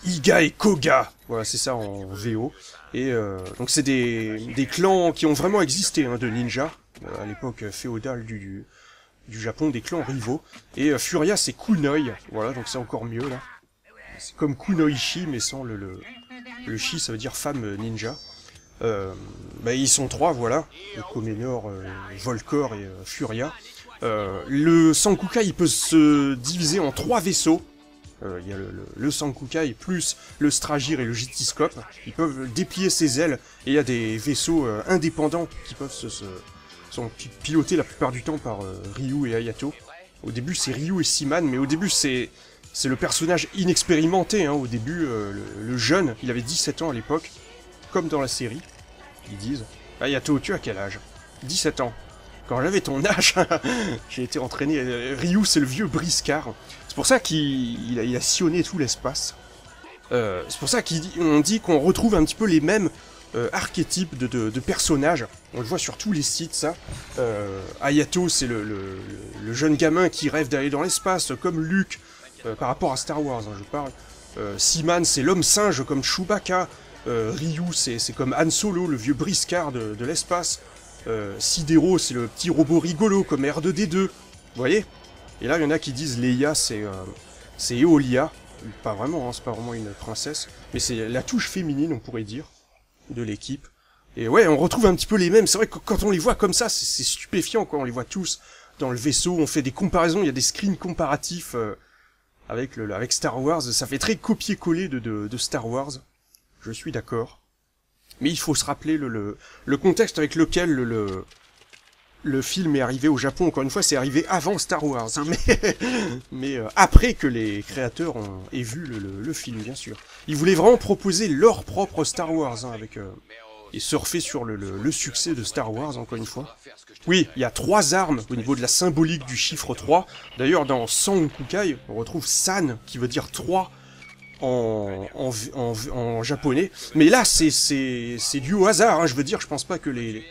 Iga et Koga, voilà c'est ça en VO, et donc c'est des clans qui ont vraiment existé hein, de ninja, à l'époque féodale du Japon, des clans rivaux, et Furia c'est Kunoi, voilà donc c'est encore mieux là, c'est comme Kunoichi mais sans le chi ça veut dire femme ninja, ils sont 3 voilà, Comenor, Volcor et Furia, le Sankukai il peut se diviser en 3 vaisseaux. Il y a le Sankukai plus le Stragir et le Jitiscope. Ils peuvent déplier ses ailes et il y a des vaisseaux indépendants qui peuvent sont pilotés la plupart du temps par Ryu et Hayato. Au début c'est Ryu et Seaman, mais au début c'est le personnage inexpérimenté. Hein. Au début le jeune, il avait 17 ans à l'époque, comme dans la série. Ils disent Hayato, tu as quel âge? 17 ans. Quand j'avais ton âge, j'ai été entraîné. Ryu c'est le vieux briscard. C'est pour ça qu'il a sillonné tout l'espace. C'est pour ça qu'on dit qu'on retrouve un petit peu les mêmes archétypes de personnages. On le voit sur tous les sites, ça. Hayato, c'est le jeune gamin qui rêve d'aller dans l'espace, comme Luke, par rapport à Star Wars, hein, je parle. Seaman, c'est l'homme singe, comme Chewbacca. Ryu, c'est comme Han Solo, le vieux briscard de l'espace. Sidero, c'est le petit robot rigolo, comme R2D2. Vous voyez? Et là, il y en a qui disent Leia, c'est Eolia. Pas vraiment, hein, c'est pas vraiment une princesse. Mais c'est la touche féminine, on pourrait dire, de l'équipe. Et ouais, on retrouve un petit peu les mêmes. C'est vrai que quand on les voit comme ça, c'est stupéfiant, quoi. On les voit tous dans le vaisseau, on fait des comparaisons, il y a des screens comparatifs avec Star Wars. Ça fait très copier-coller de Star Wars. Je suis d'accord. Mais il faut se rappeler le contexte avec lequel le film est arrivé au Japon, encore une fois, c'est arrivé avant Star Wars, hein, mais après que les créateurs aient vu le film, bien sûr. Ils voulaient vraiment proposer leur propre Star Wars, hein, et surfer sur le succès de Star Wars, encore une fois. Oui, il y a 3 armes au niveau de la symbolique du chiffre 3. D'ailleurs, dans Sankukai, on retrouve San, qui veut dire 3 en japonais. Mais là, c'est dû au hasard, hein, je veux dire, je pense pas que les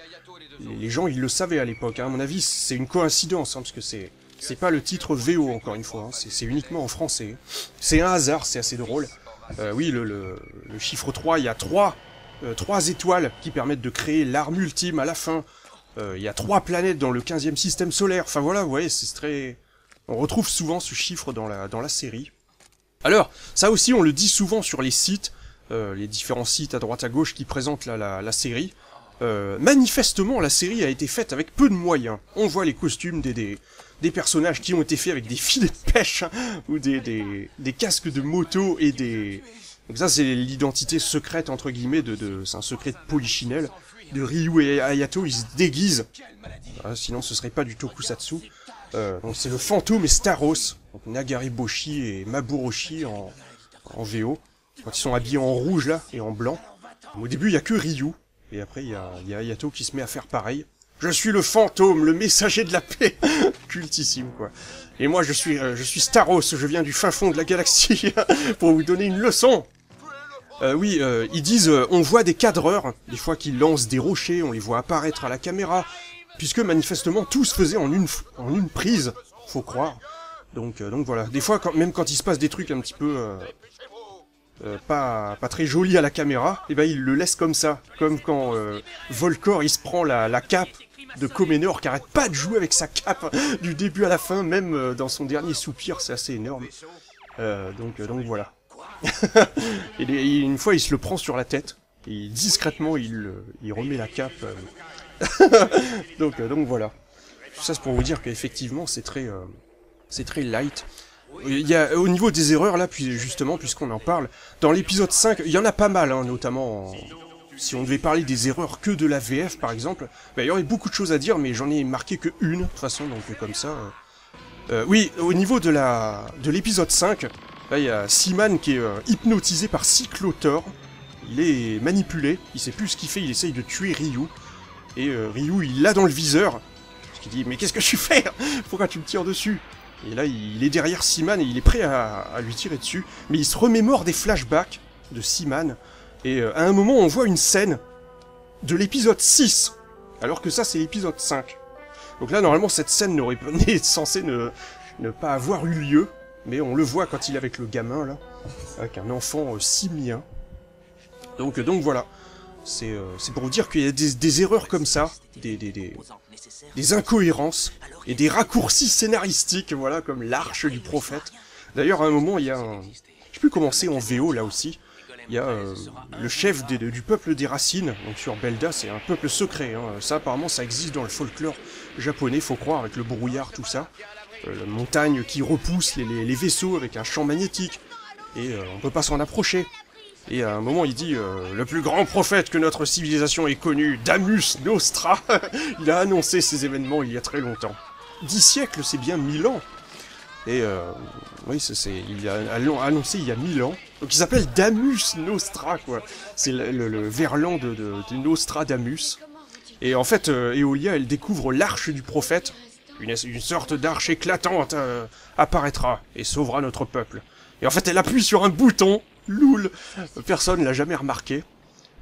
gens, ils le savaient à l'époque. Hein. À mon avis, c'est une coïncidence, hein, parce que c'est pas le titre VO, encore une fois. Hein. C'est uniquement en français. C'est un hasard, c'est assez drôle. Oui, le chiffre 3, il y a 3 étoiles qui permettent de créer l'arme ultime à la fin. Il y a 3 planètes dans le 15e système solaire. Enfin voilà, vous voyez, c'est très... On retrouve souvent ce chiffre dans la série. Alors, ça aussi, on le dit souvent sur les sites, les différents sites à droite à gauche qui présentent la série. Manifestement, la série a été faite avec peu de moyens. On voit les costumes des personnages qui ont été faits avec des filets de pêche, hein, ou des casques de moto et des... Donc ça, c'est l'identité secrète, entre guillemets, c'est un secret de Polichinelle. De Ryu et Hayato, ils se déguisent. Sinon, ce serait pas du tokusatsu. Donc c'est le fantôme et Staros. Donc Nagariboshi et Maburoshi en VO. Quand ils sont habillés en rouge, là, et en blanc. Au début, il y a que Ryu. Et après, il y a Hayato qui se met à faire pareil. Je suis le fantôme, le messager de la paix. Cultissime, quoi. Et moi, je suis Staros, je viens du fin fond de la galaxie pour vous donner une leçon. Oui, ils disent, on voit des cadreurs, des fois qui lancent des rochers, on les voit apparaître à la caméra, puisque manifestement tout se faisait en une prise, faut croire. Donc voilà. Des fois, même quand il se passe des trucs un petit peu pas très jolis à la caméra, et ben ils le laissent comme ça, comme quand Volcor il se prend la cape de Comenor qui arrête pas de jouer avec sa cape du début à la fin, même dans son dernier soupir, c'est assez énorme. Donc voilà. Et une fois, il se le prend sur la tête, et discrètement, il remet la cape. Donc voilà. Tout ça, c'est pour vous dire qu'effectivement, c'est très light. Il y a, au niveau des erreurs, là, puis justement, puisqu'on en parle, dans l'épisode 5, il y en a pas mal, hein, notamment... Si on devait parler des erreurs que de la VF, par exemple, bah, il y aurait beaucoup de choses à dire, mais j'en ai marqué que une, de toute façon, donc comme ça... oui, au niveau de l'épisode 5, là, il y a Seaman qui est hypnotisé par Cyclotor. Il est manipulé, il sait plus ce qu'il fait, il essaye de tuer Ryu. Et Ryu, il l'a dans le viseur. Parce qu'il dit, mais qu'est-ce que je fais? Pourquoi tu me tires dessus? Et là, il est derrière Seaman et il est prêt à lui tirer dessus. Mais il se remémore des flashbacks de Seaman. Et à un moment, on voit une scène de l'épisode 6. Alors que ça, c'est l'épisode 5. Donc là, normalement, cette scène est censée ne pas avoir eu lieu. Mais on le voit quand il est avec le gamin, là. Avec un enfant simien. Donc voilà. C'est pour vous dire qu'il y a des erreurs comme ça. Des incohérences. Et des raccourcis scénaristiques, voilà, comme l'arche du prophète. D'ailleurs, à un moment, il y a un... Je sais plus comment c'est en VO, là aussi. Il y a le chef du peuple des racines, donc sur Belda, c'est un peuple secret. Hein. Ça, apparemment, ça existe dans le folklore japonais, faut croire, avec le brouillard, tout ça. La montagne qui repousse les vaisseaux avec un champ magnétique. Et on peut pas s'en approcher. Et à un moment, il dit le plus grand prophète que notre civilisation ait connu, Damus Nostra, il a annoncé ces événements il y a très longtemps. 10 siècles, c'est bien 1000 ans. Et oui, il a annoncé il y a 1000 ans. Donc il s'appelle Damus Nostra, quoi. C'est le verlan de Nostradamus. Et en fait, Eolia, elle découvre l'arche du prophète. Une sorte d'arche éclatante apparaîtra et sauvera notre peuple. Et en fait, elle appuie sur un bouton. Loul. Personne l'a jamais remarqué.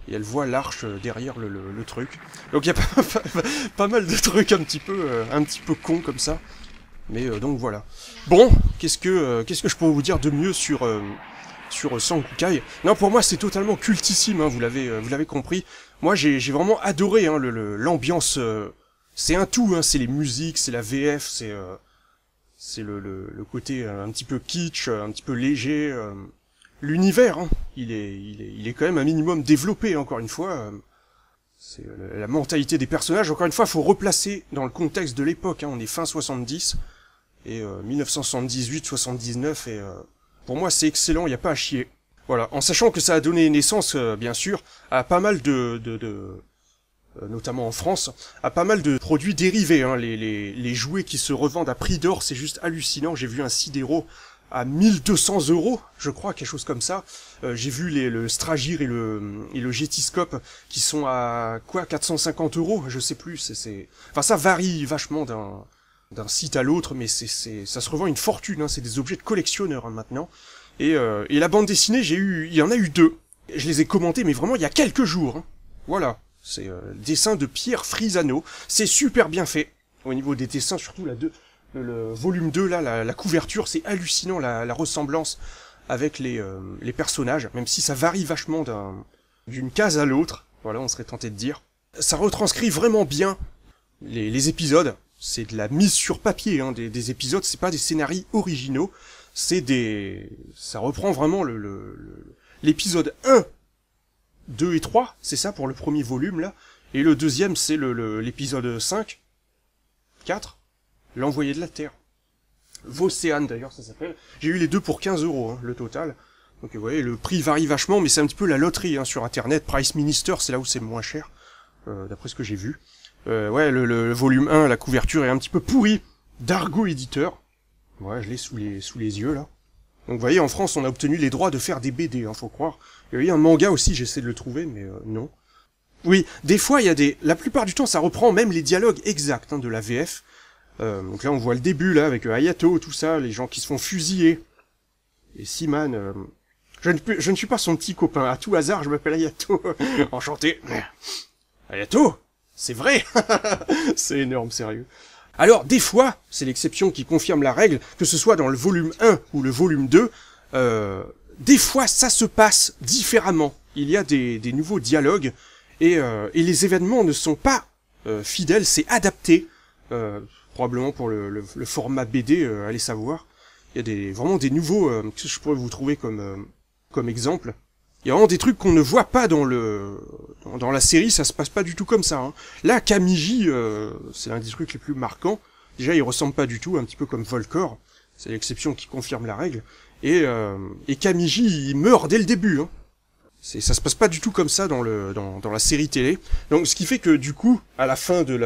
Et elle voit l'arche derrière le truc. Donc il y a pas mal de trucs un petit peu cons comme ça. Mais donc voilà. Bon, qu'est-ce que je pourrais vous dire de mieux sur Sankukai? Non, pour moi c'est totalement cultissime, hein, vous l'avez compris. Moi j'ai vraiment adoré hein, l'ambiance. C'est un tout, hein, c'est les musiques, c'est la VF, c'est le côté un petit peu kitsch, un petit peu léger. L'univers, hein, il est quand même un minimum développé, encore une fois. C'est la mentalité des personnages. Encore une fois, faut replacer dans le contexte de l'époque. Hein, on est fin 70 et 1978-79 et pour moi c'est excellent, il n'y a pas à chier. Voilà, en sachant que ça a donné naissance, bien sûr, à pas mal notamment en France, a pas mal de produits dérivés. Hein. Les jouets qui se revendent à prix d'or, c'est juste hallucinant. J'ai vu un Sidero à 1200 €, je crois, quelque chose comme ça. J'ai vu le Stragir et le Getiscope qui sont à quoi, 450 €, je sais plus. Enfin, ça varie vachement d'un site à l'autre, mais ça se revend une fortune. Hein. C'est des objets de collectionneurs hein, maintenant. Et la bande dessinée, il y en a eu 2. Je les ai commentés, mais vraiment il y a quelques jours. Hein. Voilà. C'est dessin de Pierre Frisano. C'est super bien fait. Au niveau des dessins, surtout le volume 2, là, la couverture, c'est hallucinant la ressemblance avec les personnages, même si ça varie vachement d'une case à l'autre. Voilà, on serait tenté de dire. Ça retranscrit vraiment bien les épisodes. C'est de la mise sur papier, hein, des épisodes, c'est pas des scénarios originaux. Ça reprend vraiment l'épisode 1, 2 et 3, c'est ça pour le premier volume là, et le deuxième c'est l'épisode 5, 4, l'envoyé de la Terre. Vocéane d'ailleurs ça s'appelle. J'ai eu les deux pour 15 € hein, le total. Donc vous voyez, le prix varie vachement, mais c'est un petit peu la loterie hein, sur internet. Price Minister, c'est là où c'est le moins cher, d'après ce que j'ai vu. Ouais, le volume 1, la couverture est un petit peu pourrie. Dargo éditeur. Ouais, je l'ai sous les yeux là. Donc vous voyez, en France, on a obtenu les droits de faire des BD, hein, faut croire. Il y a eu un manga aussi, j'essaie de le trouver, mais non. Oui, des fois, la plupart du temps, ça reprend même les dialogues exacts hein, de la VF. Donc là, on voit le début, là, avec Hayato, tout ça, les gens qui se font fusiller. Et Seaman, je ne suis pas son petit copain. À tout hasard, je m'appelle Hayato. Enchanté. Hayato, c'est vrai. C'est énorme, sérieux. Alors, des fois, c'est l'exception qui confirme la règle, que ce soit dans le volume 1 ou le volume 2, des fois, ça se passe différemment. Il y a des nouveaux dialogues, et les événements ne sont pas fidèles, c'est adapté, probablement pour le format BD, allez savoir. Il y a vraiment des nouveaux, que je pourrais vous trouver comme exemple. Il y a vraiment des trucs qu'on ne voit pas dans la série, ça se passe pas du tout comme ça. Hein. Là, Kamiji, c'est l'un des trucs les plus marquants. Déjà, il ressemble pas du tout, un petit peu comme Volcor. C'est l'exception qui confirme la règle. Et Kamiji, il meurt dès le début. Hein. Ça se passe pas du tout comme ça dans la série télé. Donc, ce qui fait que du coup, à la fin de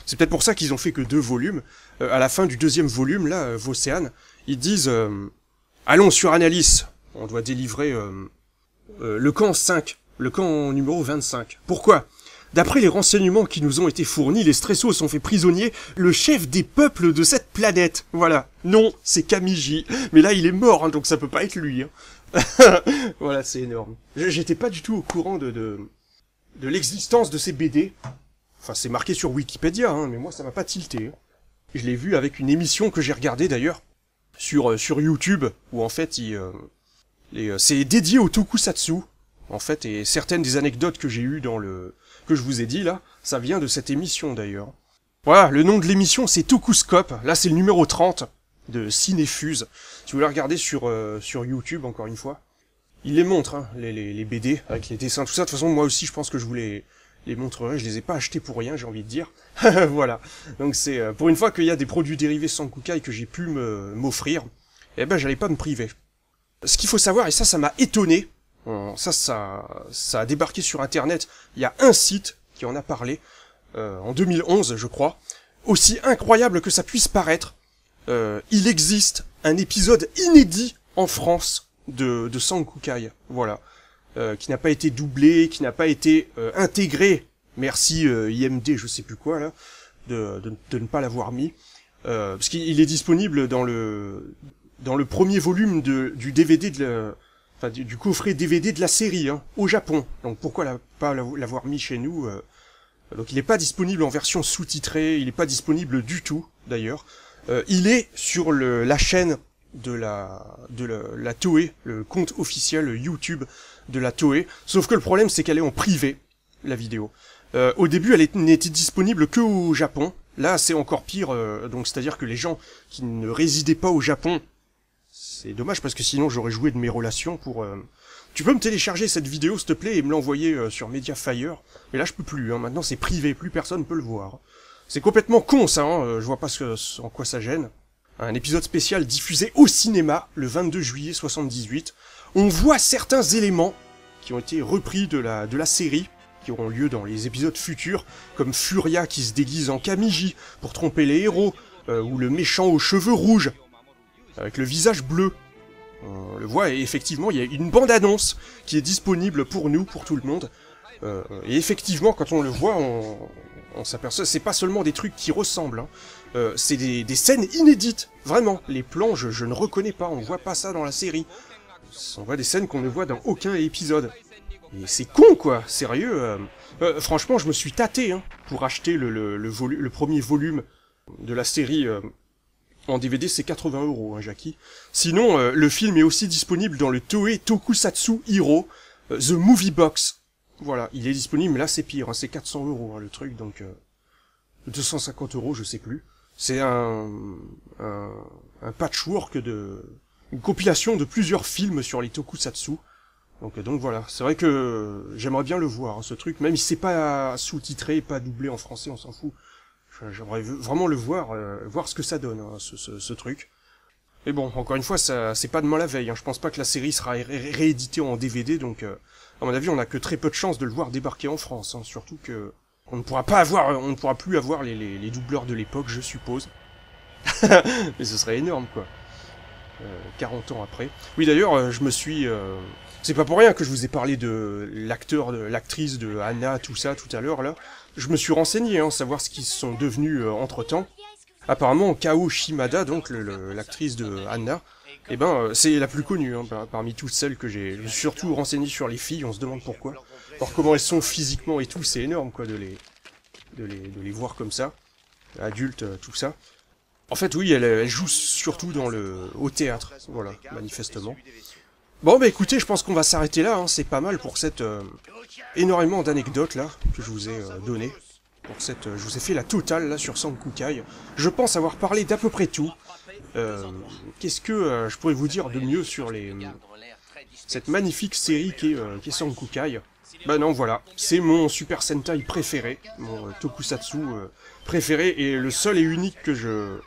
c'est peut-être pour ça qu'ils ont fait que 2 volumes. À la fin du 2e volume, là, Vocéane, ils disent allons sur Analyse, on doit délivrer le camp 5, le camp numéro 25. Pourquoi ? D'après les renseignements qui nous ont été fournis, les Stressos ont fait prisonnier le chef des peuples de cette planète. Voilà. Non, c'est Kamiji. Mais là, il est mort, hein, donc ça peut pas être lui. Hein. Voilà, c'est énorme. J'étais pas du tout au courant de l'existence de ces BD. Enfin, c'est marqué sur Wikipédia, hein, mais moi, ça m'a pas tilté. Hein. Je l'ai vu avec une émission que j'ai regardée, d'ailleurs, sur YouTube, où en fait, c'est dédié au tokusatsu, en fait, et certaines des anecdotes que j'ai eues que je vous ai dit là, ça vient de cette émission d'ailleurs. Voilà, le nom de l'émission c'est Tokuscope, là c'est le numéro 30 de Cinéfuse. Si vous voulez regarder sur YouTube encore une fois, il les montre, hein, les BD avec les dessins, tout ça. De toute façon moi aussi je pense que je vous les montrerai, je les ai pas achetés pour rien, j'ai envie de dire. Voilà, donc c'est pour une fois qu'il y a des produits dérivés Sankukai que j'ai pu m'offrir, eh ben j'allais pas me priver. Ce qu'il faut savoir, et ça m'a étonné, ça a débarqué sur internet, il y a un site qui en a parlé, en 2011 je crois, aussi incroyable que ça puisse paraître, il existe un épisode inédit en France de Sankukai, voilà, qui n'a pas été doublé, qui n'a pas été intégré, merci IMD je sais plus quoi là, de ne pas l'avoir mis, parce qu'il est disponible dans le premier volume du DVD du coffret DVD de la série, hein, au Japon. Donc pourquoi pas l'avoir mis chez nous Donc il n'est pas disponible en version sous-titrée, il n'est pas disponible du tout, d'ailleurs. Il est sur la chaîne de la Toei, le compte officiel YouTube de la Toei. Sauf que le problème, c'est qu'elle est en privé, la vidéo. Au début, elle n'était disponible que au Japon. Là, c'est encore pire, donc c'est-à-dire que les gens qui ne résidaient pas au Japon, c'est dommage parce que sinon j'aurais joué de mes relations pour... Tu peux me télécharger cette vidéo s'il te plaît et me l'envoyer sur Mediafire. Mais là je peux plus, hein. Maintenant c'est privé, plus personne peut le voir. C'est complètement con ça, hein. Je vois pas en quoi ça gêne. Un épisode spécial diffusé au cinéma le 22 juillet 78. On voit certains éléments qui ont été repris de la série. qui auront lieu dans les épisodes futurs, comme Furia qui se déguise en Kamiji pour tromper les héros, ou le méchant aux cheveux rouges, avec le visage bleu. On le voit, et effectivement, il y a une bande-annonce qui est disponible pour nous, pour tout le monde. Et effectivement, quand on le voit, on s'aperçoit, c'est pas seulement des trucs qui ressemblent, hein. C'est des scènes inédites, vraiment. Les plans, je ne reconnais pas, on voit pas ça dans la série. On voit des scènes qu'on ne voit dans aucun épisode. Et c'est con, quoi, sérieux. Franchement, je me suis tâté, hein, pour acheter le premier volume de la série. En DVD, c'est 80 €, hein, Jackie. Sinon, le film est aussi disponible dans le Toei Tokusatsu Hero, The Movie Box. Voilà, il est disponible, mais là c'est pire, hein, c'est 400 €, hein, le truc, donc 250 €, je sais plus. C'est un patchwork une compilation de plusieurs films sur les Tokusatsu. Donc voilà, c'est vrai que j'aimerais bien le voir, hein, ce truc, même si c'est pas sous-titré, pas doublé en français, on s'en fout. J'aimerais vraiment le voir, voir ce que ça donne, hein, ce truc. Mais bon, encore une fois, c'est pas demain la veille, hein. Je pense pas que la série sera rééditée en DVD, donc à mon avis, on a que très peu de chances de le voir débarquer en France, hein. Surtout que on ne pourra plus avoir les doubleurs de l'époque, je suppose. Mais ce serait énorme, quoi. 40 ans après. Oui, d'ailleurs, je me suis... C'est pas pour rien que je vous ai parlé de l'actrice de Anna, tout ça, tout à l'heure, là. Je me suis renseigné, hein, savoir ce qu'ils sont devenus entre-temps. Apparemment, Kao Shimada, donc l'actrice de Anna, eh ben, c'est la plus connue, hein, parmi toutes celles que j'ai... Je me suis surtout renseigné sur les filles, on se demande pourquoi. Alors comment elles sont physiquement et tout, c'est énorme, quoi, de les voir comme ça. Adultes, tout ça. En fait, oui, elle joue surtout au théâtre, voilà, manifestement. Bon, bah écoutez, je pense qu'on va s'arrêter là, hein, c'est pas mal pour cette énormément d'anecdotes, là, que je vous ai données. Je vous ai fait la totale, là, sur Sankukai. Je pense avoir parlé d'à peu près tout. Qu'est-ce que je pourrais vous dire de mieux sur cette magnifique série qui est Sankukai? Bah non, voilà, c'est mon Super Sentai préféré, mon Tokusatsu préféré, et le seul et unique que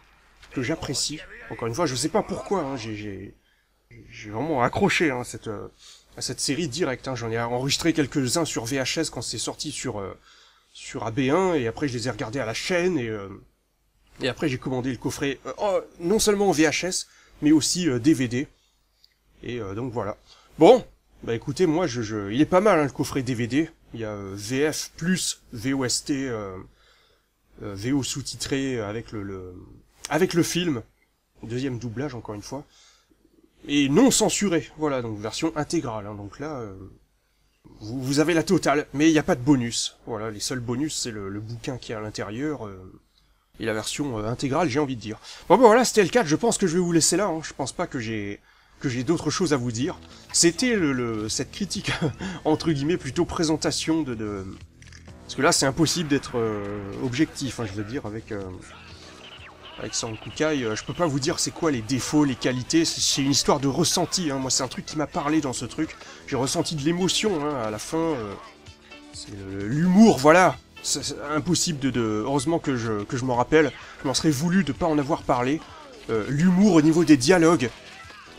j'apprécie. Encore une fois, je sais pas pourquoi, hein, j'ai vraiment accroché, hein, à cette série directe, hein. J'en ai enregistré quelques-uns sur VHS quand c'est sorti sur AB1, et après je les ai regardés à la chaîne, et après j'ai commandé le coffret, non seulement en VHS, mais aussi DVD. Et donc voilà. Bon, bah écoutez, moi, il est pas mal, hein, le coffret DVD. Il y a VF plus VOST, VO sous-titré avec le film. Deuxième doublage, encore une fois. Et non censuré, voilà, donc version intégrale, hein. Donc là, vous avez la totale, mais il n'y a pas de bonus. Voilà, les seuls bonus, c'est le bouquin qui est à l'intérieur, et la version intégrale, j'ai envie de dire. Bon, bah voilà, c'était le 4, je pense que je vais vous laisser là, hein. Je pense pas que j'ai d'autres choses à vous dire. C'était cette critique, entre guillemets, plutôt présentation Parce que là, c'est impossible d'être objectif, hein, je veux dire, avec Sankukai. Je peux pas vous dire c'est quoi les défauts, les qualités, c'est une histoire de ressenti, hein. Moi, c'est un truc qui m'a parlé dans ce truc. J'ai ressenti de l'émotion, hein, à la fin. C'est l'humour, voilà. C'est impossible heureusement que je m'en rappelle. Je m'en serais voulu de pas en avoir parlé. L'humour au niveau des dialogues.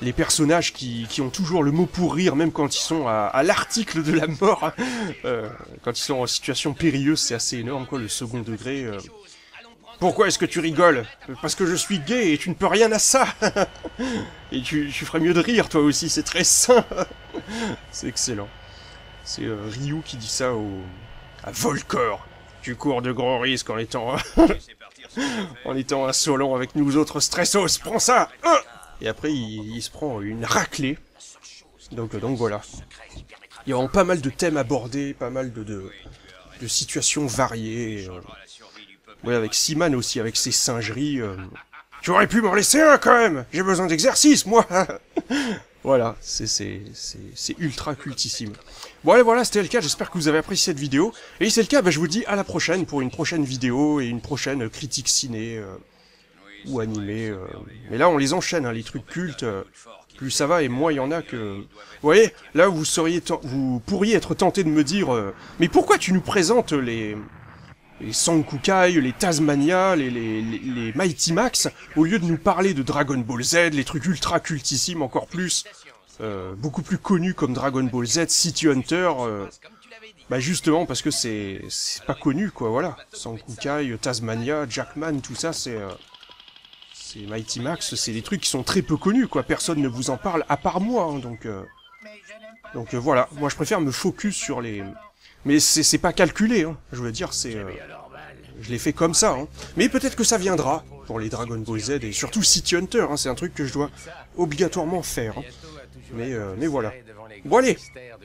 Les personnages qui ont toujours le mot pour rire, même quand ils sont à l'article de la mort. Quand ils sont en situation périlleuse, c'est assez énorme, quoi, le second degré. Pourquoi est-ce que tu rigoles? Parce que je suis gay et tu ne peux rien à ça. Et tu ferais mieux de rire, toi aussi, c'est très sain. C'est excellent. C'est Ryu qui dit ça à Volcor. Tu cours de grands risques en étant... en étant insolent avec nous autres stressos. Prends ça. Et après, il se prend une raclée. Donc voilà. Il y a vraiment pas mal de thèmes abordés, pas mal de situations variées. Ouais, avec Seaman aussi, avec ses singeries. Tu aurais pu m'en laisser un, quand même. J'ai besoin d'exercice, moi. Voilà, c'est ultra cultissime. Bon, allez, voilà, c'était le cas. J'espère que vous avez apprécié cette vidéo. Et si c'est le cas, bah, je vous dis à la prochaine pour une prochaine vidéo et une prochaine critique ciné ou animé. Mais là, on les enchaîne, hein, les trucs cultes. Plus ça va, et moins il y en a que... Vous voyez, là, vous pourriez être tenté de me dire mais pourquoi tu nous présentes les Sankukai, les Tazmania, les Mighty Max, au lieu de nous parler de Dragon Ball Z, les trucs ultra cultissimes encore plus, beaucoup plus connus comme Dragon Ball Z, City Hunter, Bah justement, parce que c'est pas connu, quoi, voilà. Sankukai, Tasmania, Jackman, tout ça, c'est Mighty Max, c'est des trucs qui sont très peu connus, quoi. Personne ne vous en parle, à part moi, hein, donc voilà. Moi, je préfère me focus sur les... Mais c'est pas calculé, hein. Je veux dire, je l'ai fait comme ça, hein. Mais peut-être que ça viendra pour les Dragon Ball Z, et surtout City Hunter, hein. C'est un truc que je dois obligatoirement faire, hein. Mais voilà. Bon allez,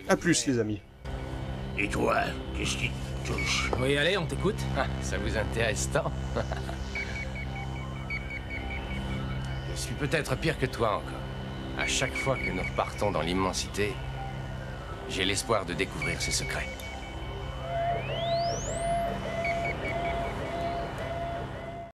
à plus les amis. Et toi, qu'est-ce qui te touche? Oui, allez, on t'écoute. Ah, ça vous intéresse tant? Je suis peut-être pire que toi encore. À chaque fois que nous repartons dans l'immensité, j'ai l'espoir de découvrir ses secrets.